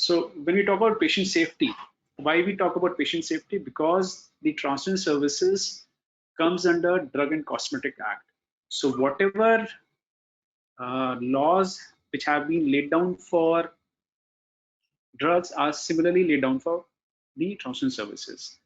So when we talk about patient safety, why we talk about patient safety? Because the transfusion services comes under Drug and Cosmetic Act. So whatever laws which have been laid down for drugs are similarly laid down for the transfusion services.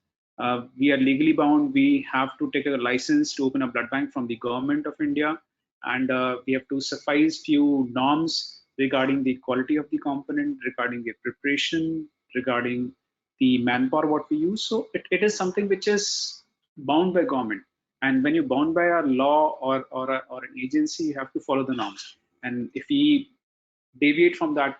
We are legally bound. We have to take a license to open a blood bank from the government of India, and we have to suffice few norms regarding the quality of the component, regarding the preparation, regarding the manpower what we use. So it is something which is bound by government. And when you're bound by a law or an agency, you have to follow the norms. And if we deviate from that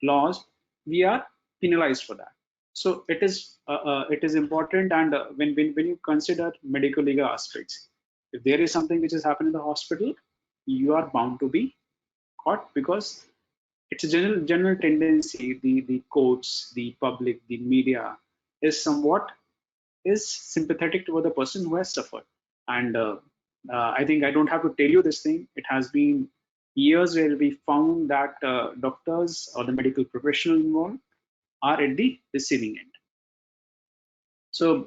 laws, we are penalized for that. So it is important. And when you consider medical legal aspects, if there is something which has happened in the hospital, you are bound to be caught, because it's a general tendency. The courts, the public, the media is somewhat is sympathetic toward the person who has suffered. And I think I don't have to tell you this thing. It has been years where we found that doctors or the medical professional involved are at the receiving end. So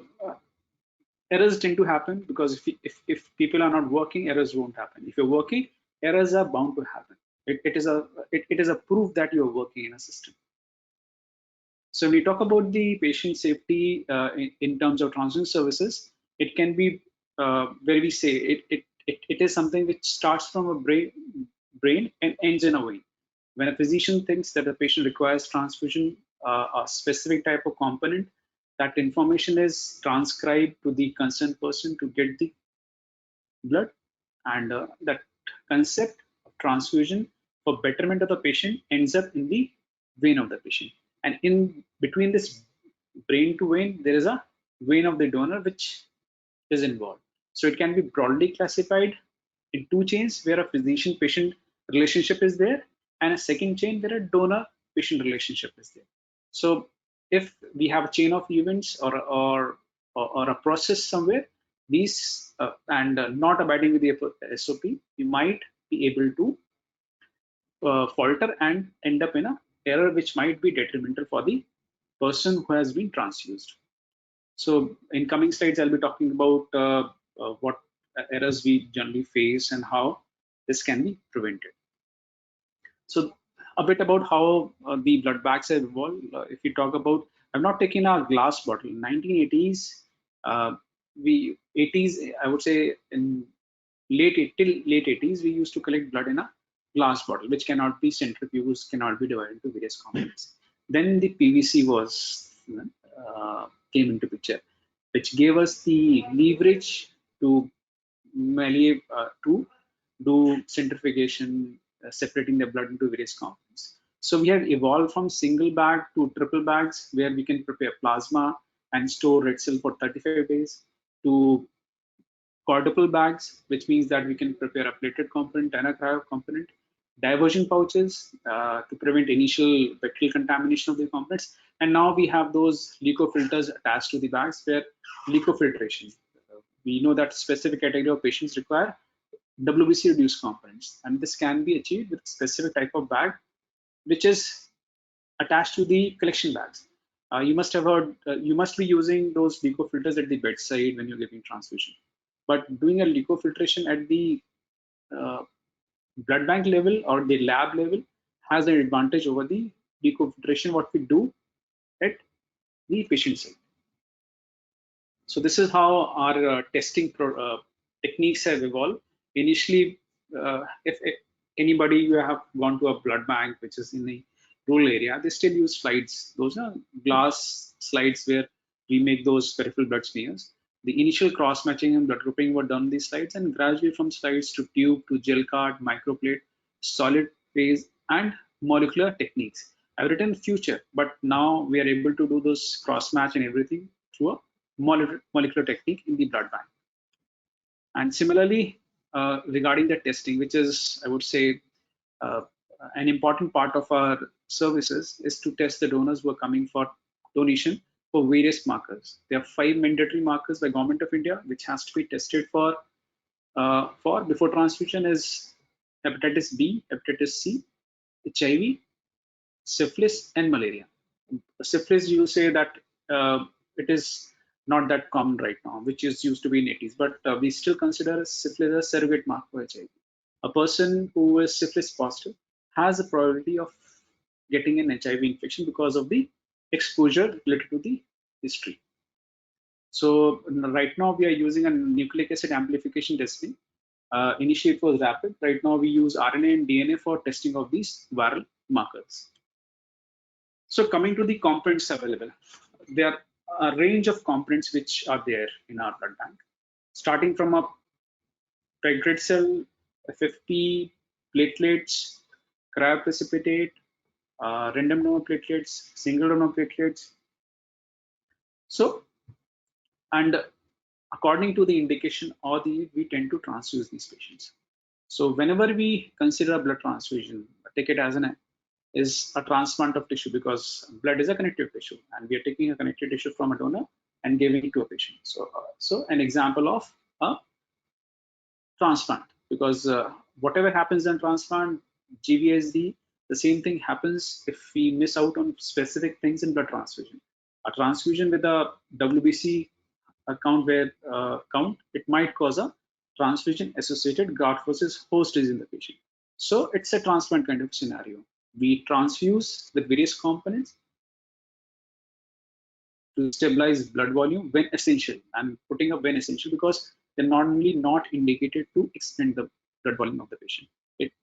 errors tend to happen because if people are not working, errors won't happen. If you're working, errors are bound to happen. It is a proof that you're working in a system. So when we talk about the patient safety in terms of transfusion services, it can be where we say it is something which starts from a brain and ends in a vein. When a physician thinks that a patient requires transfusion, a specific type of component, that information is transcribed to the concerned person to get the blood, and that concept of transfusion for betterment of the patient ends up in the vein of the patient. And in between this brain to vein, there is a vein of the donor which is involved. So it can be broadly classified in two chains, where a physician patient relationship is there, and a second chain where a donor patient relationship is there. So if we have a chain of events or a process somewhere, these and not abiding with the SOP, you might be able to falter and end up in a error which might be detrimental for the person who has been transfused. So in coming slides, I'll be talking about what errors we generally face and how this can be prevented. So a bit about how the blood bags have evolved. If you talk about, I'm not taking a glass bottle. 1980s, we 80s, I would say in till late 80s, we used to collect blood in a glass bottle, which cannot be centrifuged, cannot be divided into various components. Then the PVC was came into picture, which gave us the leverage to to do centrifugation, separating the blood into various components. So we have evolved from single bag to triple bags, where we can prepare plasma and store red cell for 35 days, to quadruple bags, which means that we can prepare a plated component and a cryo component, diversion pouches to prevent initial bacterial contamination of the components. And now we have those leucofilters attached to the bags, where leucofiltration. We know that specific category of patients require WBC reduced components, and this can be achieved with specific type of bag, which is attached to the collection bags. You must have heard, you must be using those leucofilters at the bedside when you're giving transfusion. But doing a leucofiltration at the blood bank level or the lab level has an advantage over the leucofiltration what we do at the patient side. So this is how our testing techniques have evolved. Initially, if anybody you have gone to a blood bank which is in the rural area, they still use slides. Those are glass slides where we make those peripheral blood smears. The initial cross matching and blood grouping were done on these slides, and gradually from slides to tube to gel card, microplate, solid phase, and molecular techniques. I've written future, but now we are able to do those cross match and everything through a molecular technique in the blood bank. And similarly, regarding the testing, which is, I would say, an important part of our services, is to test the donors who are coming for donation for various markers. There are 5 mandatory markers by Government of India, which has to be tested for before transfusion: is hepatitis B, hepatitis C, HIV, syphilis and malaria. Syphilis, you say that it is not that common right now, which is used to be in 80s, but we still consider syphilis a surrogate mark for HIV. A person who is syphilis positive has a probability of getting an HIV infection because of the exposure related to the history. So right now we are using a nucleic acid amplification testing. Initially it was rapid. Right now we use RNA and DNA for testing of these viral markers. So coming to the components available, there are a range of components which are there in our blood bank, starting from a red cell, FFP, platelets, cryoprecipitate, random donor platelets, single donor platelets. So, and according to the indication or the, we tend to transfuse these patients. So whenever we consider a blood transfusion, take it as an is a transplant of tissue, because blood is a connective tissue and we are taking a connective tissue from a donor and giving it to a patient. So an example of a transplant, because whatever happens in transplant, GVSD, the same thing happens if we miss out on specific things in blood transfusion. A transfusion with a WBC account where count, it might cause a transfusion associated graft versus host disease in the patient. So it's a transplant kind of scenario. We transfuse with various components to stabilize blood volume when essential. I'm putting up when essential because they're normally not indicated to extend the blood volume of the patient.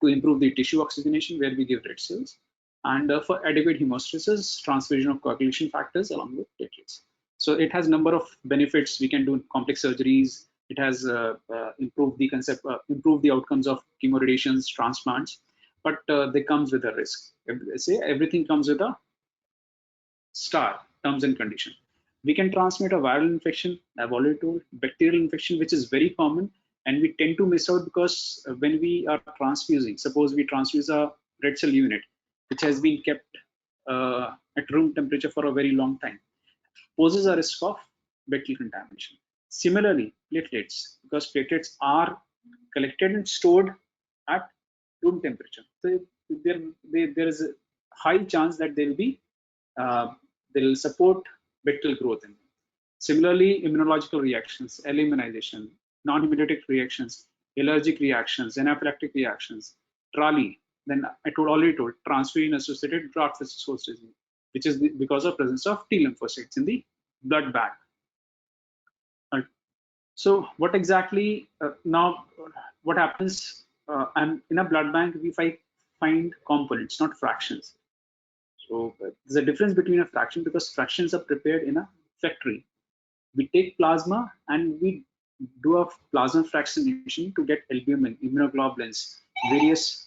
To improve the tissue oxygenation, where we give red cells, and for adequate hemostasis, transfusion of coagulation factors along with platelets. So it has a number of benefits. We can do complex surgeries. It has improved the concept, improved the outcomes of chemoradiations, transplants, but they comes with a risk. Say everything comes with a star terms and condition. We can transmit a viral infection, I've already told, bacterial infection, which is very common, and we tend to miss out because when we are transfusing, suppose we transfuse a red cell unit, which has been kept at room temperature for a very long time, poses a risk of bacterial contamination. Similarly, platelets, because platelets are collected and stored at room temperature. So there is a high chance that they'll support bacterial growth in them. Similarly, immunological reactions, immunization, non-hemolytic reactions, allergic reactions, anaphylactic reactions, TRALI, then I already told transfusion-associated graft versus host disease, which is because of presence of T lymphocytes in the blood bank. Right. So what exactly now? What happens? And in a blood bank, we find components, not fractions. So there's a difference between a fraction, because fractions are prepared in a factory. We take plasma and we do a plasma fractionation to get albumin, immunoglobulins, various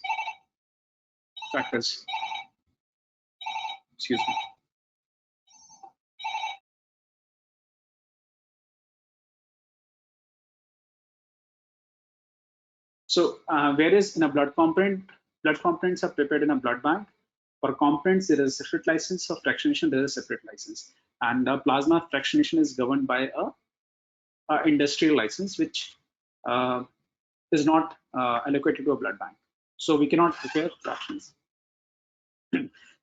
factors. Excuse me. So whereas in a blood components are prepared in a blood bank. For components, there is a separate license. For fractionation, there is a separate license. And plasma fractionation is governed by a industrial license, which is not allocated to a blood bank. So we cannot prepare fractions.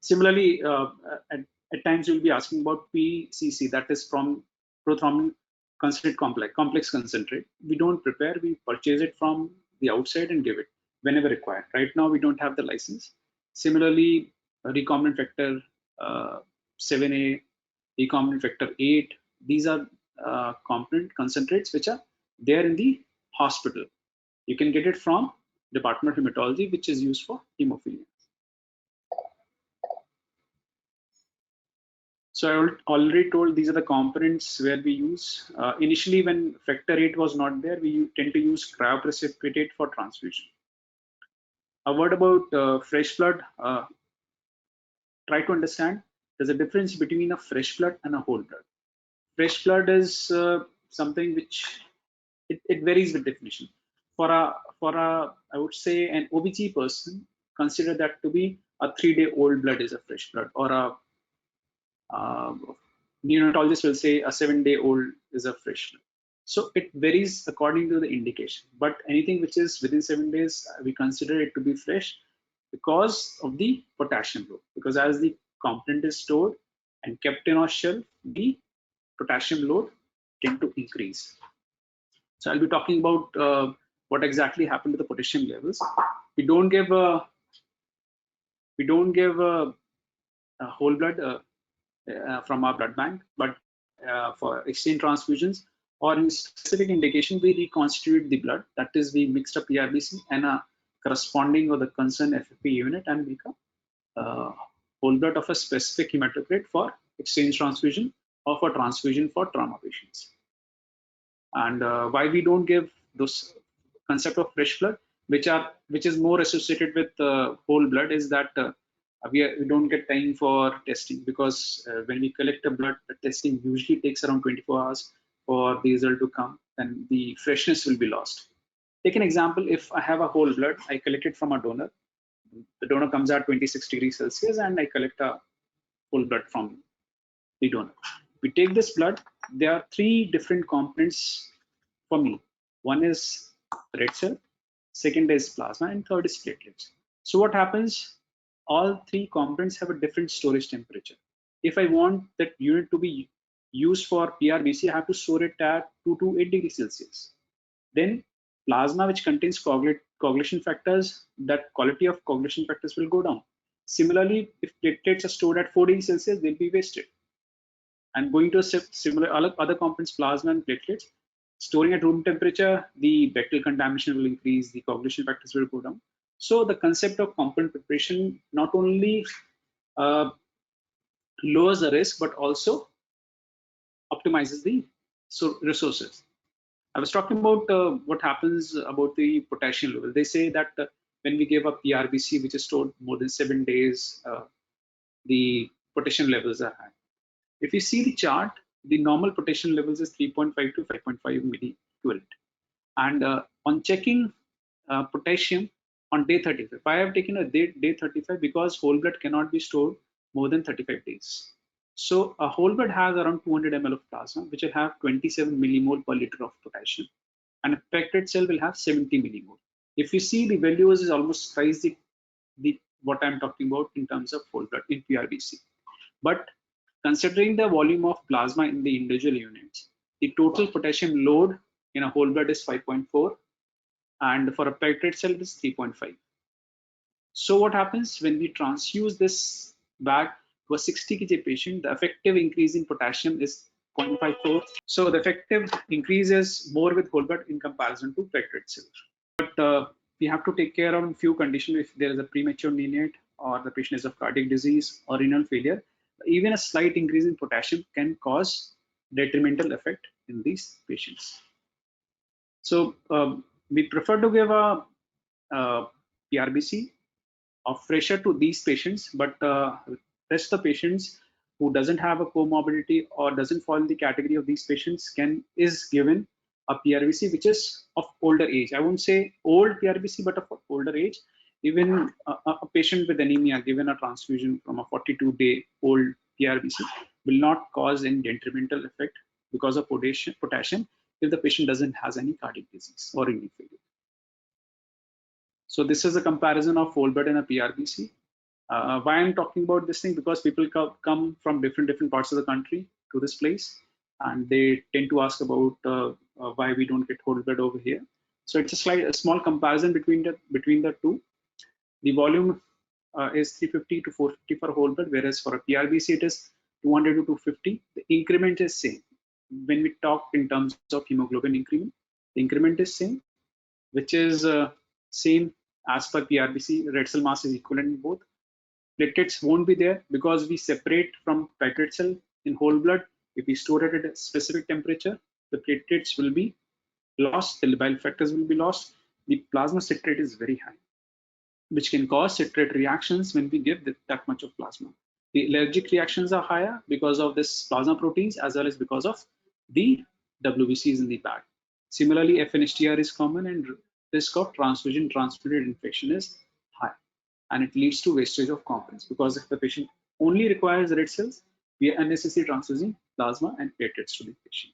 Similarly, at times you'll be asking about PCC, that is from prothrombin concentrate complex concentrate. We don't prepare, we purchase it from the outside and give it whenever required. Right now, we don't have the license. Similarly, recombinant factor 7A, recombinant factor 8, these are component concentrates which are there in the hospital. You can get it from Department of Hematology, which is used for hemophilia. So I already told these are the components where we use. Initially, when factor 8 was not there, we tend to use cryoprecipitate for transfusion. A word about fresh blood. Try to understand there's a difference between a fresh blood and a whole blood. Fresh blood is something which it varies with definition. For a I would say an OBG person, consider that to be a 3-day-old blood is a fresh blood, or a neonatologist will say a 7-day-old is a fresh blood. So it varies according to the indication. But anything which is within 7 days, we consider it to be fresh. because of the potassium load. Because as the component is stored and kept in our shelf, the potassium load tend to increase. So I'll be talking about what exactly happened to the potassium levels. We don't give a whole blood from our blood bank, but for exchange transfusions or in specific indication, we reconstitute the blood. That is, we mixed up PRBC and a corresponding or the concerned FFP unit and make a whole blood of a specific hematocrit for exchange transfusion or for transfusion for trauma patients. And why we don't give those concept of fresh blood, which is more associated with whole blood, is that we don't get time for testing, because when we collect a blood, the testing usually takes around 24 hours for the result to come, and the freshness will be lost. Take an example: if I have a whole blood, I collect it from a donor. The donor comes at 26 degrees Celsius, and I collect a whole blood from the donor. We take this blood. There are three different components for me. One is red cell, second is plasma, and third is platelets. So what happens? All three components have a different storage temperature. If I want that unit to be used for PRBC, I have to store it at 2 to 8 degrees Celsius. Then plasma, which contains coagulation factors, that quality of coagulation factors will go down. Similarly, if platelets are stored at 4 degrees Celsius, they'll be wasted. And going to a similar other components, plasma and platelets, storing at room temperature, the bacterial contamination will increase, the coagulation factors will go down. So the concept of component preparation not only lowers the risk, but also optimizes the resources. I was talking about what happens about the potassium level. They say that when we give a PRBC, which is stored more than 7 days, the potassium levels are high. If you see the chart, the normal potassium levels is 3.5 to 5.5 milli equivalent. And on checking potassium on day 35, I have taken a day 35 because whole blood cannot be stored more than 35 days. So a whole blood has around 200 ml of plasma, which will have 27 millimole per liter of potassium, and a packed cell will have 70 millimole. If you see, the values is almost twice the what I'm talking about in terms of whole blood in PRBC. But considering the volume of plasma in the individual units, the total potassium load in a whole blood is 5.4, and for a packed cell it is 3.5. So what happens when we transfuse this back to a 60 kg patient? The effective increase in potassium is 0.54. So the effective increase is more with whole blood in comparison to packed cell. But we have to take care of a few conditions. If there is a premature neonate, or the patient is of cardiac disease or renal failure, even a slight increase in potassium can cause detrimental effect in these patients. So we prefer to give a PRBC of fresher to these patients, but rest the patients who doesn't have a comorbidity or doesn't fall in the category of these patients is given a PRBC which is of older age. I won't say old PRBC, but of older age. Even a patient with anemia given a transfusion from a 42-day old PRBC will not cause any detrimental effect because of potassium if the patient doesn't has any cardiac disease or renal failure. So this is a comparison of whole blood and a PRBC. Why I'm talking about this thing? Because people come from different parts of the country to this place, and they tend to ask about why we don't get whole blood over here. So it's a small comparison between the two. The volume is 350 to 450 for whole blood, whereas for a PRBC it is 200 to 250. The increment is same. When we talk in terms of hemoglobin increment, the increment is same, which is same as per PRBC. Red cell mass is equivalent in both. Platelets won't be there because we separate from packed cell in whole blood. If we store it at a specific temperature, the platelets will be lost, the labile factors will be lost. The plasma citrate is very high, which can cause citrate reactions when we give that much of plasma. The allergic reactions are higher because of this plasma proteins as well as because of the WBCs in the bag. Similarly, FNHTR is common and risk of transfusion-transmitted infection is high, and it leads to wastage of components because if the patient only requires red cells, we are unnecessarily transfusing plasma and platelets to the patient.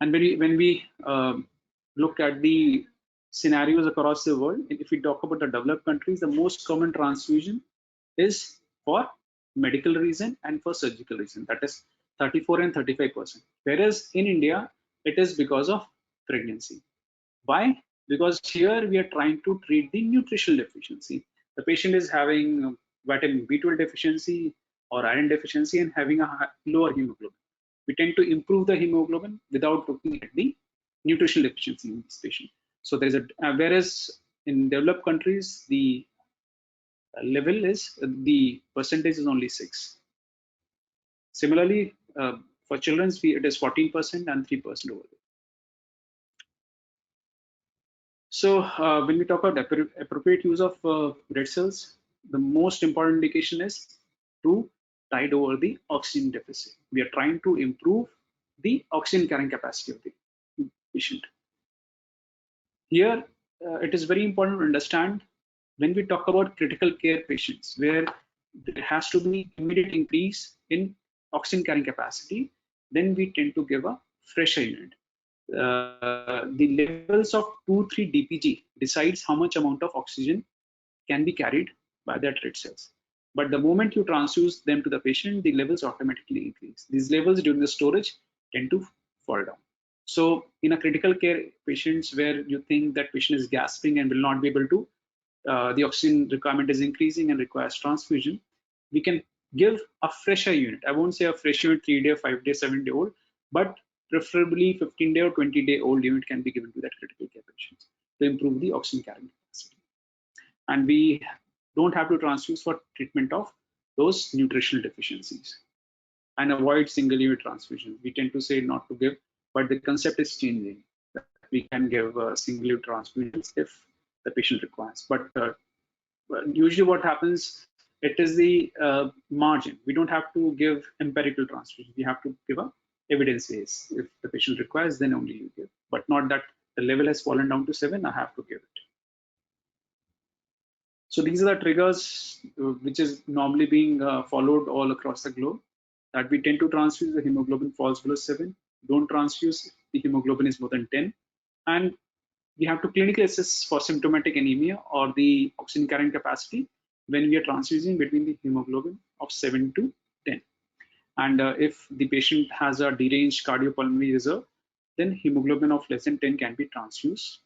And when we look at the scenarios across the world, if we talk about the developed countries, the most common transfusion is for medical reason and for surgical reason. That is 34 and 35%. Whereas in India, it is because of pregnancy. Why? Because here we are trying to treat the nutritional deficiency. The patient is having vitamin B12 deficiency or iron deficiency and having a lower hemoglobin. We tend to improve the hemoglobin without looking at the nutritional deficiency in this patient. So there is a whereas in developed countries the level is the percentage is only 6. Similarly, for children it is 14% and 3% over there. So when we talk about appropriate use of red cells, the most important indication is to tide over the oxygen deficit. We are trying to improve the oxygen carrying capacity of the patient. Here, it is very important to understand when we talk about critical care patients, where there has to be immediate increase in oxygen carrying capacity, then we tend to give a fresher unit. The levels of 2-3 dpg decides how much amount of oxygen can be carried by the red cells. But the moment you transfuse them to the patient, the levels automatically increase. These levels during the storage tend to fall down. So in a critical care patients where you think that patient is gasping and will not be able to, the oxygen requirement is increasing and requires transfusion, we can give a fresher unit. I won't say a fresh unit 3-day, 5-day, 7-day old, but preferably 15-day or 20-day old unit can be given to that critical care patients to improve the oxygen carrying capacity. And we don't have to transfuse for treatment of those nutritional deficiencies and avoid single unit transfusion. We tend to say not to give, but the concept is changing. We can give single unit transfusions if the patient requires. But usually what happens, it is the margin. We don't have to give empirical transfusion. We have to give a evidence base. If the patient requires, then only you give, but not that the level has fallen down to 7, I have to give it. So these are the triggers which is normally being followed all across the globe, that we tend to transfuse, the hemoglobin falls below 7, don't transfuse, the hemoglobin is more than 10, and we have to clinically assess for symptomatic anemia or the oxygen carrying capacity when we are transfusing between the hemoglobin of 7 to 10. And if the patient has a deranged cardiopulmonary reserve, then hemoglobin of less than 10 can be transfused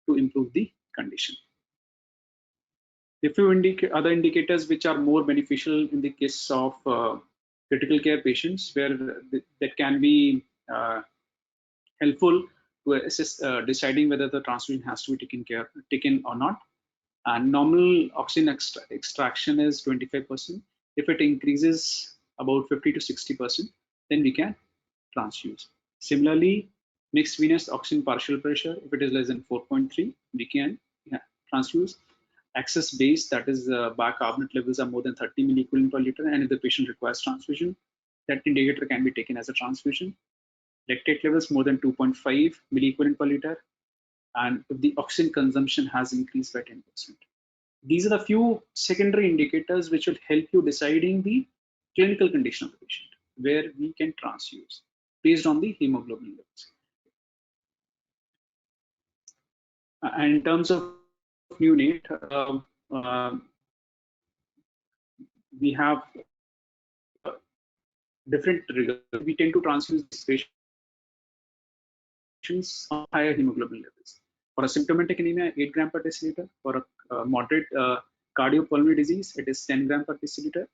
to improve the condition. A few other indicators which are more beneficial in the case of critical care patients, where that can be helpful to assess deciding whether the transfusion has to be taken or not. And normal oxygen extraction is 25%. If it increases about 50 to 60%, then we can transfuse. Similarly, mixed venous oxygen partial pressure, if it is less than 4.3, we can transfuse. Excess base, that is bicarbonate levels are more than 30 milliequivalent per liter, and if the patient requires transfusion, that indicator can be taken as a transfusion. Lactate levels more than 2.5 milliequivalent per liter, and if the oxygen consumption has increased by 10%. These are the few secondary indicators which will help you deciding the clinical condition of the patient, where we can transfuse based on the hemoglobin levels. And in terms of neonate, we have different triggers. We tend to transfuse these patients on higher hemoglobin levels. For a symptomatic anemia, 8 gram per deciliter. For a moderate cardiopulmonary disease, it is 10 gram per deciliter.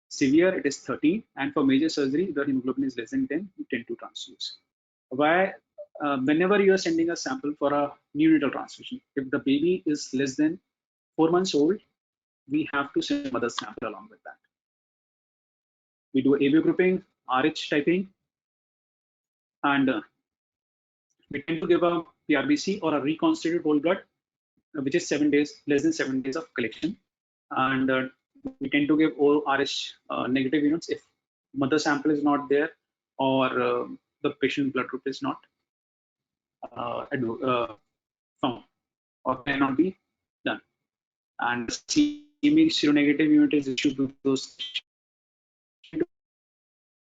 Severe, it is 13. And for major surgery, the hemoglobin is less than 10, we tend to transfuse. Why? Whenever you are sending a sample for a neonatal transfusion, if the baby is less than 4 months old, we have to send mother's sample along with that. We do AB grouping, RH typing, and we tend to give a PRBC or a reconstituted whole blood, which is 7 days, less than 7 days of collection. And we tend to give RH negative units if mother sample is not there or the patient blood group is not found or cannot be done. And CME seronegative unit is issued to those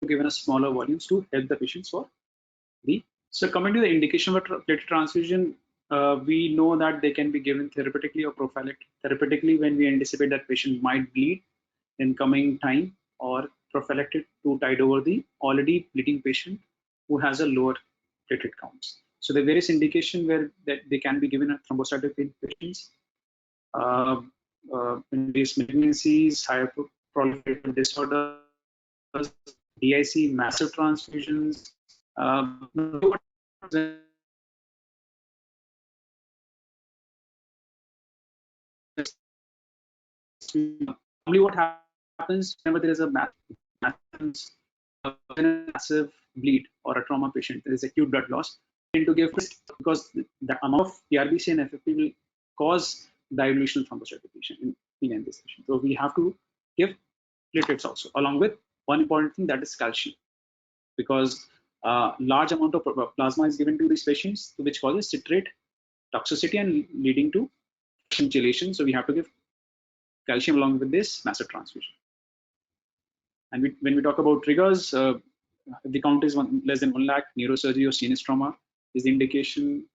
given a smaller volumes to help the patients for the. So coming to the indication of platelet transfusion, we know that they can be given therapeutically or prophylactic. Therapeutically, when we anticipate that patient might bleed in coming time, or prophylactic to tide over the already bleeding patient who has a lower platelet counts. So the various indication where that they can be given at thrombocytopenia patients, uh, in these malignancies, hyperproliferative disorders, DIC, massive transfusions. What normally what happens whenever there is a massive bleed or a trauma patient, there is acute blood loss, tend to give, because the amount of PRBC and FFP will cause dilution thrombocytopenia in this patient. So we have to give platelets also, along with one important thing, that is calcium, because large amount of plasma is given to these patients, which causes citrate toxicity and leading to chelation. So we have to give calcium along with this massive transfusion. And when we talk about triggers, if the count is less than 1 lakh, neurosurgery or CNS trauma is the indication.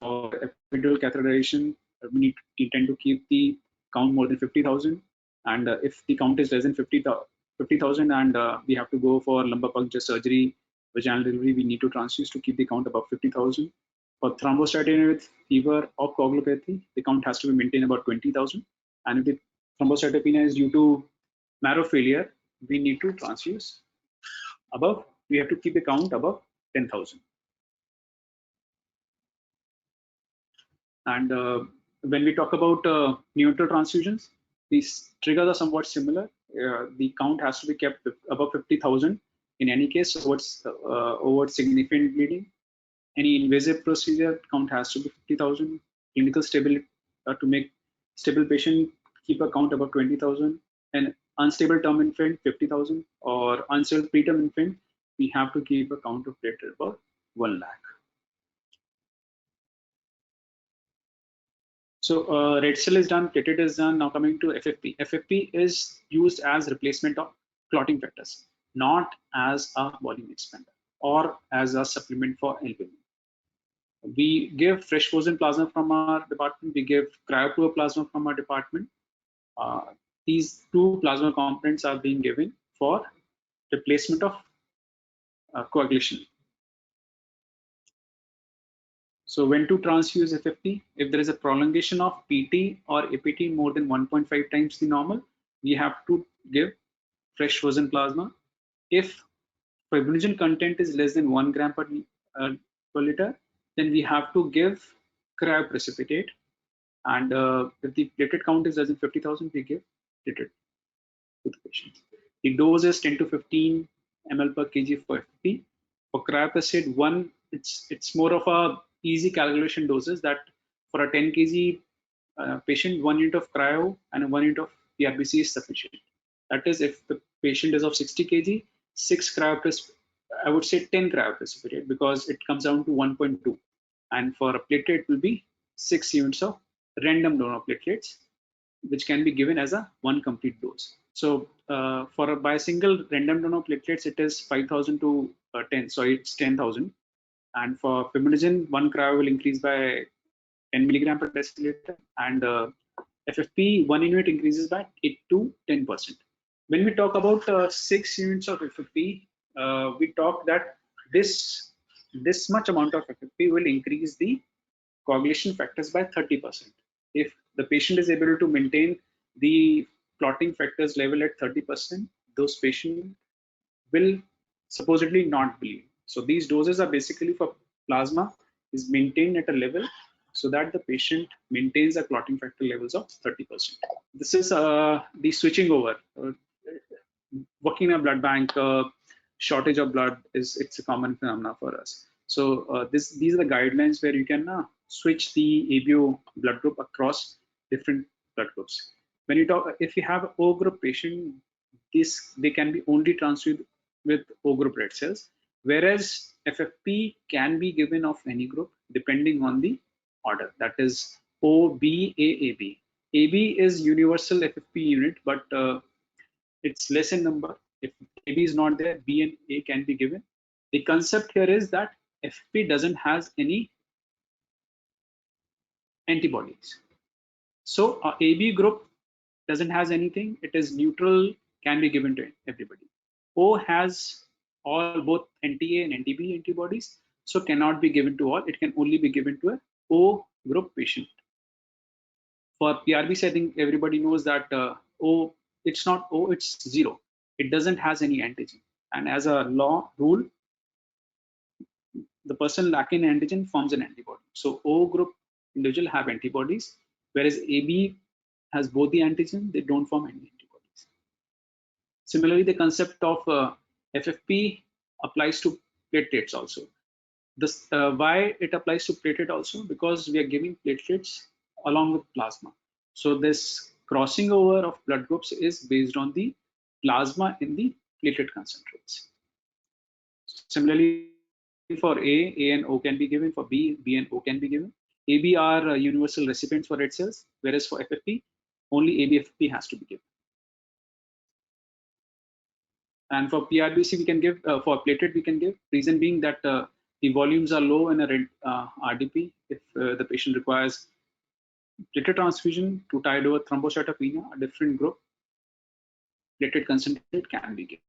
For epidural catheterization, we tend to keep the count more than 50,000. And if the count is less than 50,000 and we have to go for lumbar puncture surgery, vaginal delivery, we need to transfuse to keep the count above 50,000. For thrombocytopenia with fever or coagulopathy, the count has to be maintained about 20,000. And if the thrombocytopenia is due to marrow failure, we need to transfuse above, we have to keep the count above 10,000. And when we talk about neutral transfusions, these triggers are somewhat similar. The count has to be kept above 50,000 in any case over significant bleeding. Any invasive procedure, count has to be 50,000. Clinical stability, to make stable patient, keep a count above 20,000. And unstable term infant, 50,000, or unstable preterm infant, we have to keep a count of platelet above 1 lakh. So red cell is done, platelet is done. Now coming to FFP. FFP is used as replacement of clotting factors, not as a volume expander or as a supplement for albumin. We give fresh frozen plasma from our department. We give cryopoor plasma from our department. These two plasma components are being given for replacement of coagulation. So when to transfuse FFP, if there is a prolongation of PT or APT more than 1.5 times the normal, we have to give fresh frozen plasma. If fibrinogen content is less than 1 gram per liter, then we have to give cryoprecipitate. And if the platelet count is less than 50,000, we give platelet to the patient. The dose is 10 to 15 ml per kg for FFP. For cryoprecipitate, it's more of a easy calculation doses, that for a 10 kg patient, 1 unit of cryo and 1 unit of PRBC is sufficient. That is, if the patient is of 60 kg, 6 I would say 10 cryoprecipitate, because it comes down to 1.2. And for a platelet, it will be 6 units of random donor platelets, which can be given as a one complete dose. So by single random donor platelets, it is 5,000 to 10. So it's 10,000. And for fibrinogen, one cryo will increase by 10 milligram per deciliter, and FFP 1 unit increases by 8 to 10%. When we talk about 6 units of FFP, we talk that this much amount of FFP will increase the coagulation factors by 30%. If the patient is able to maintain the clotting factors level at 30%, those patients will supposedly not bleed. So these doses are basically for plasma is maintained at a level so that the patient maintains the clotting factor levels of 30%. This is the switching over. Working in a blood bank, shortage of blood it's a common phenomenon for us. So these are the guidelines where you can switch the ABO blood group across different blood groups. When you talk, if you have O group patient, they can be only transfused with O group red cells, whereas FFP can be given of any group depending on the order. That is O, B, A, AB. AB is universal FFP unit, but it's less in number. If AB is not there, B and A can be given. The concept here is that FFP doesn't has any antibodies. So AB group doesn't has anything. It is neutral, can be given to everybody. O has all both NTA and NTB antibodies, so cannot be given to all. It can only be given to a O group patient. For PRBC, I think everybody knows that O, it's not O, it's zero. It doesn't has any antigen. And as a law rule, the person lacking antigen forms an antibody. So O group individual have antibodies, whereas AB has both the antigen, they don't form any antibodies. Similarly, the concept of FFP applies to platelets also. This why it applies to platelet also, because we are giving platelets along with plasma. So this crossing over of blood groups is based on the plasma in the platelet concentrates. Similarly, for A and O can be given. For B and O can be given. AB are universal recipients for red cells, whereas for FFP, only ABFP has to be given. And for PRBC, we can give, for platelet, we can give. Reason being that the volumes are low in a red RDP. If the patient requires platelet transfusion to tide over thrombocytopenia, a different group, platelet concentrate can be given.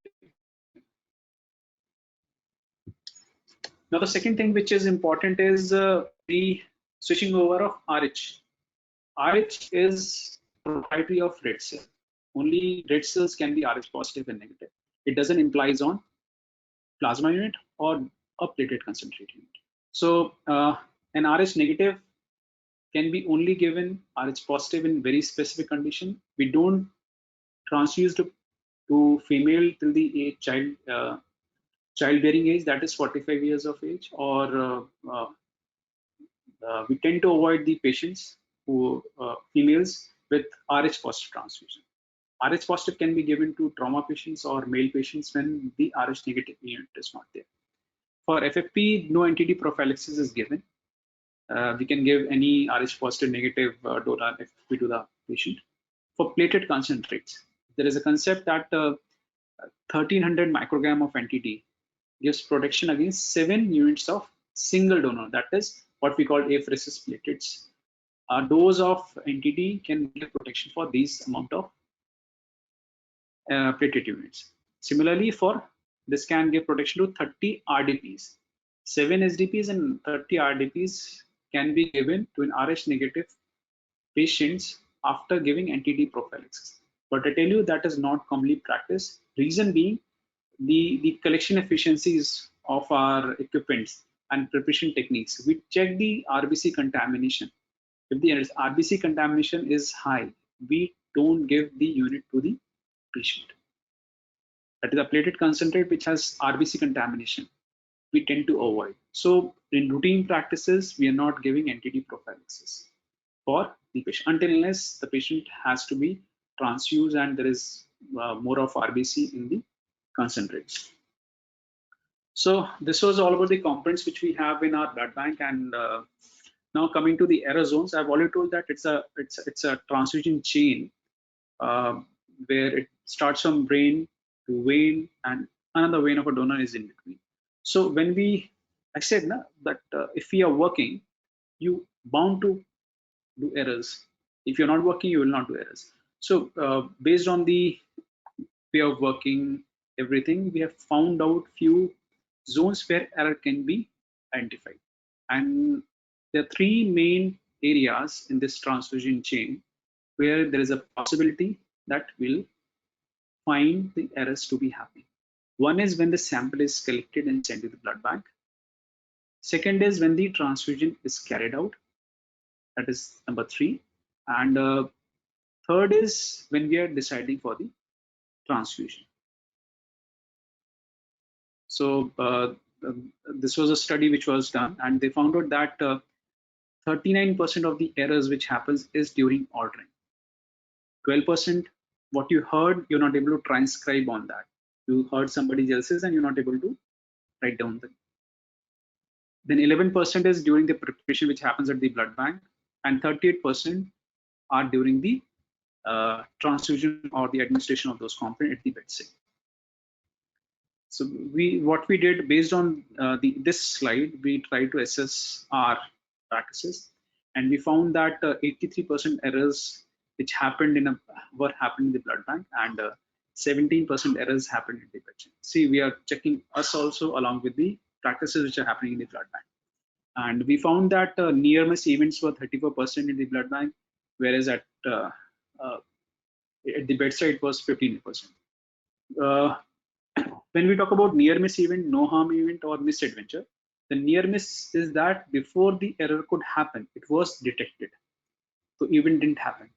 Now, the second thing which is important is the switching over of RH. RH is proprietary of red cell. Only red cells can be RH positive and negative. It doesn't imply on plasma unit or a platelet concentrate unit. So an RH negative can be only given RH positive in very specific condition. We don't transfuse to female till the age childbearing age, that is 45 years of age, or we tend to avoid the patients who females with RH positive transfusion. RH positive can be given to trauma patients or male patients when the RH negative unit is not there. For FFP, no NTD prophylaxis is given. We can give any RH positive negative donor FFP to the patient. For platelet concentrates, there is a concept that 1300 microgram of NTD gives protection against 7 units of single donor. That is what we call apheresis platelets. A dose of NTD can give protection for these amount of platelet units. Similarly, for this can give protection to 30 RDPs. 7 SDPs and 30 RDPs can be given to an RH negative patients after giving NTD prophylaxis. But I tell you that is not commonly practiced. Reason being the collection efficiencies of our equipments and preparation techniques. We check the RBC contamination. If the RBC contamination is high, we don't give the unit to the patient. That is a platelet concentrate which has RBC contamination. We tend to avoid. So in routine practices, we are not giving NTD prophylaxis for the patient until unless the patient has to be transfused and there is more of RBC in the concentrates. So this was all about the components which we have in our blood bank. And now coming to the error zones, I've already told that it's a transfusion chain where it starts from brain to vein, and another vein of a donor is in between. So when I said that if we are working, you bound to do errors. If you're not working, you will not do errors. So based on the way of working, everything, we have found out few zones where error can be identified. And there are 3 main areas in this transfusion chain where there is a possibility that will find the errors to be happening. One is when the sample is collected and sent to the blood bank. Second is when the transfusion is carried out. That is number 3. And third is when we are deciding for the transfusion. So this was a study which was done, and they found out that 39% of the errors which happens is during ordering. 12%, what you heard, you're not able to transcribe on that. You heard somebody else's and you're not able to write down them. Then 11% is during the preparation which happens at the blood bank, and 38% are during the transfusion or the administration of those components at the bedside. So what we did based on this slide, we tried to assess our practices. and we found that 83% errors which happened in a were happened in the blood bank, and 17% errors happened in the patient. See, we are checking us also along with the practices which are happening in the blood bank, and we found that near miss events were 34% in the blood bank, whereas uh, at the bedside it was 15%. Uh, when we talk about near miss event, no harm event, or misadventure, the near miss is that before the error could happen, it was detected. So event didn't happen.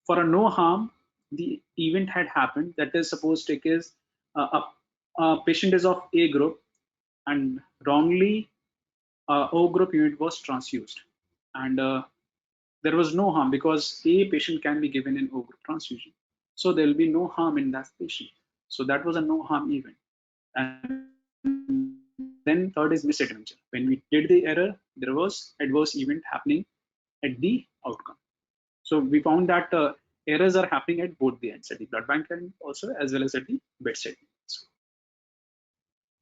For a no harm, the event had happened. That is, suppose take is a patient is of A group, and wrongly O group unit was transfused, and there was no harm because A patient can be given an O group transfusion. So there will be no harm in that patient. So that was a no harm event. And then third is misadventure. When we did the error, there was adverse event happening at the outcome. So we found that errors are happening at both the ends, at the blood bank end also, as well as at the bedside.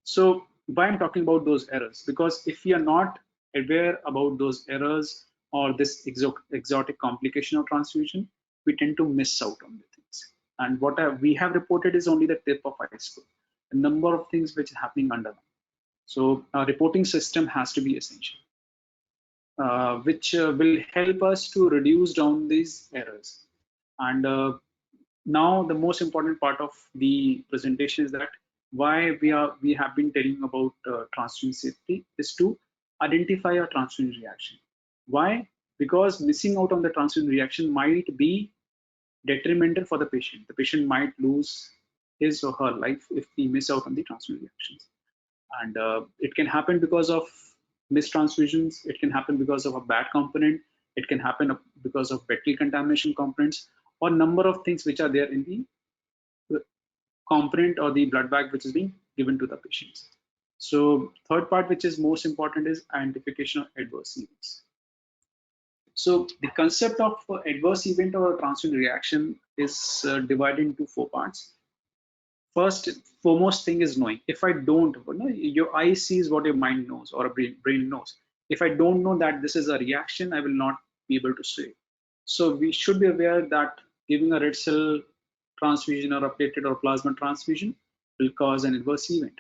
So why I'm talking about those errors? Because if we are not aware about those errors or this exotic complication of transfusion, we tend to miss out on the things. And what we have reported is only the tip of iceberg. A number of things which are happening under. So a reporting system has to be essential, which will help us to reduce down these errors. And now the most important part of the presentation is that why we have been telling about transfusion safety is to identify a transfusion reaction. Why? Because missing out on the transfusion reaction might be detrimental for the patient. The patient might lose his or her life if we miss out on the transfusion reactions, and it can happen because of missed transfusions. It can happen because of a bad component. It can happen because of bacterial contamination components, or number of things which are there in the component or the blood bag which is being given to the patients. So third part, which is most important, is identification of adverse events. So the concept of adverse event or transfusion reaction is divided into four parts. First foremost thing is knowing. If I don't, your eye sees what your mind knows or a brain knows. If I don't know that this is a reaction, I will not be able to say. So we should be aware that giving a red cell transfusion or a platelet or plasma transfusion will cause an adverse event.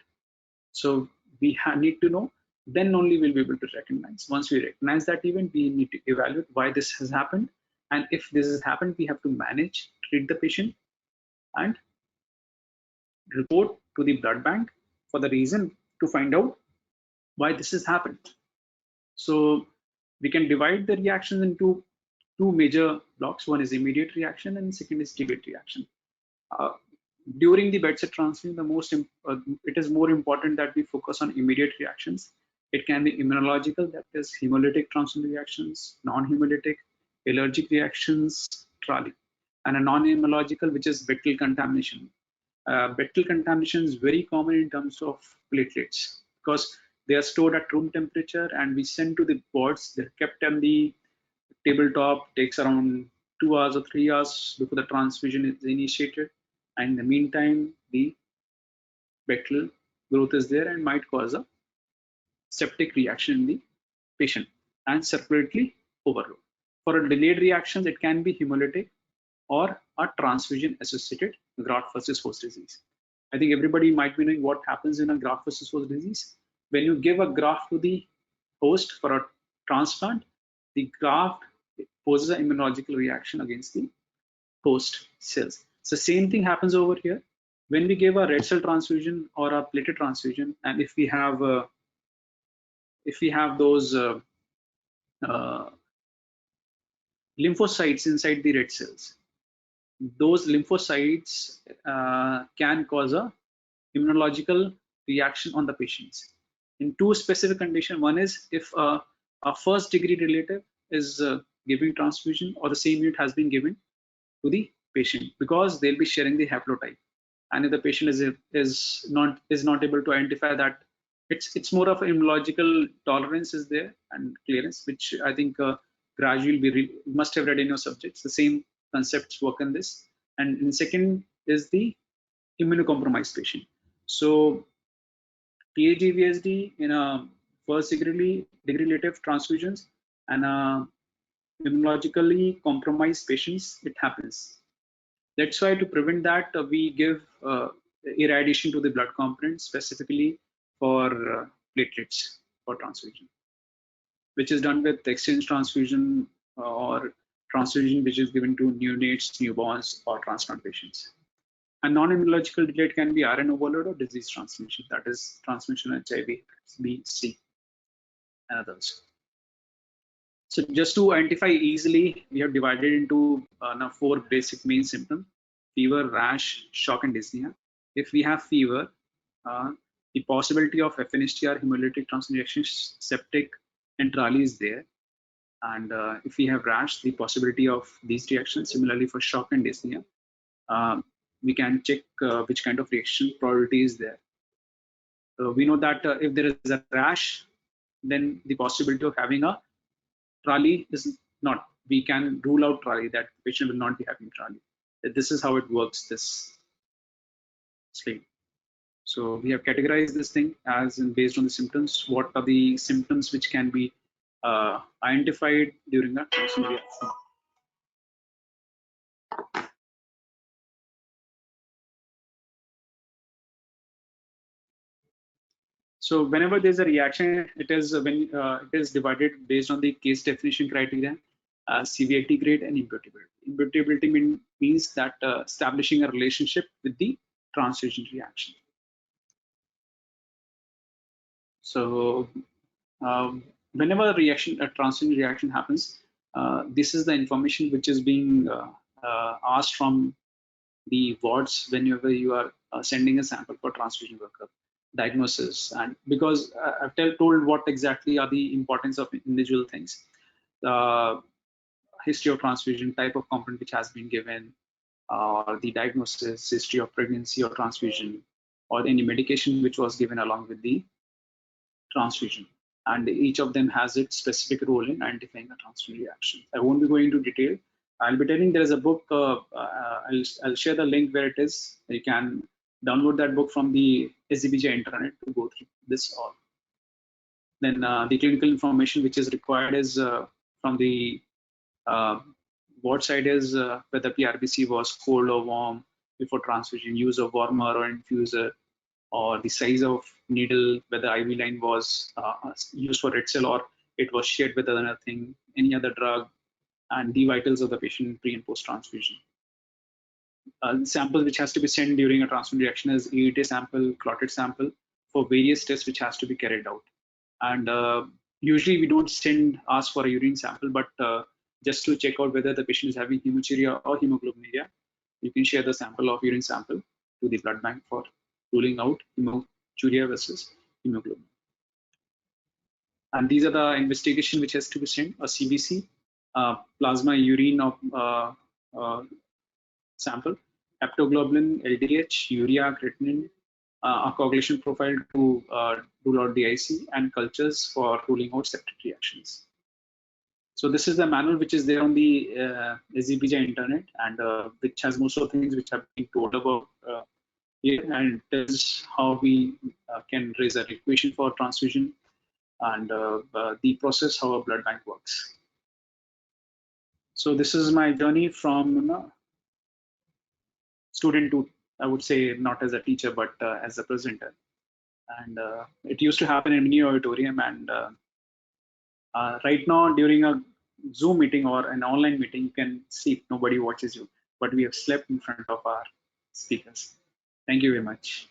So we need to know, then only we'll be able to recognize. Once we recognize that event, we need to evaluate why this has happened. And if this has happened, we have to manage, treat the patient, and report to the blood bank for the reason to find out why this has happened. So we can divide the reactions into two major blocks. One is immediate reaction and second is delayed reaction. Uh, During the bedside transfusion, it is more important that we focus on immediate reactions. It can be immunological, that is hemolytic transfusion reactions, non-hemolytic, allergic reactions, TRALI, and a non-hematological, which is bacterial contamination. Bacterial contamination is very common in terms of platelets because they are stored at room temperature and we send to the pods. They're kept on the tabletop, takes around 2 hours or 3 hours before the transfusion is initiated. And in the meantime, the bacterial growth is there and might cause a septic reaction in the patient and circulatory overload. For a delayed reaction, it can be hemolytic or a transfusion associated graft versus host disease. I think everybody might be knowing what happens in a graft versus host disease. When you give a graft to the host for a transplant, the graft poses an immunological reaction against the host cells. So same thing happens over here. When we give a red cell transfusion or a platelet transfusion, and if we have those uh, lymphocytes inside the red cells, those lymphocytes can cause a immunological reaction on the patients in two specific conditions. One is if a first degree relative is giving transfusion or the same unit has been given to the patient, because they'll be sharing the haplotype, and if the patient is not able to identify that, it's more of immunological tolerance is there and clearance, which I think gradually we must have read in your subjects. The same concepts work in this. And in second is the immunocompromised patient. So PAGVSD in a first degree relative transfusions and immunologically compromised patients, it happens. That's why to prevent that, we give irradiation to the blood component specifically for platelets for transfusion, which is done with exchange transfusion or transfusion which is given to neonates, newborns, or transplant patients. A non-immunological delay can be RN overload or disease transmission, that is transmission of HIV, B, C, and others. So just to identify easily, we have divided into now 4 basic main symptoms: fever, rash, shock, and dyspnea. If we have fever, uh, the possibility of FNHT or hemolytic transfusion septic and Trali is there. And if we have rash, the possibility of these reactions. Similarly for shock and dyspnea, we can check which kind of reaction probability is there. We know that if there is a rash, then the possibility of having a Trali is not. We can rule out Trali, that the patient will not be having Trali. This is how it works, this slate. So we have categorized this thing as in based on the symptoms. What are the symptoms which can be identified during a transfusion reaction? So whenever there's a reaction, it is it is divided based on the case definition criteria, severity grade, and imputability. Imputability means that establishing a relationship with the transfusion reaction. So whenever a transfusion reaction happens, this is the information which is being asked from the wards whenever you are sending a sample for transfusion workup, diagnosis, and because I've told what exactly are the importance of individual things. History of transfusion, type of component which has been given, or the diagnosis, history of pregnancy or transfusion, or any medication which was given along with the transfusion. And each of them has its specific role in identifying a transfusion reaction. I won't be going into detail. I'll be telling there is a book. I'll share the link where it is. You can download that book from the SDBJ internet to go through this all. Then the clinical information which is required is from the ward side is whether PRBC was cold or warm before transfusion, use of warmer or infuser, or the size of needle, whether IV line was used for red cell or it was shared with another thing, any other drug, and the vitals of the patient pre and post transfusion. Sample which has to be sent during a transfusion reaction is EET sample, clotted sample for various tests which has to be carried out. And usually we don't ask for a urine sample, but just to check out whether the patient is having hematuria or hemoglobinuria, you can share the sample of urine sample to the blood bank for ruling out hematuria versus hemoglobin. And these are the investigation which has to be sent: a CBC, plasma urine of sample, haptoglobin, LDH, urea, creatinine, a coagulation profile to rule out the IC, and cultures for ruling out septic reactions. So this is the manual which is there on the SDBJ internet, and which has most of the things which have been told about here, and this is how we can raise a equation for transfusion, and the process how a blood bank works. So this is my journey from student to, I would say, not as a teacher but as a presenter. And it used to happen in mini auditorium, and right now during a Zoom meeting or an online meeting, you can see nobody watches you, but we have slept in front of our speakers. Thank you very much.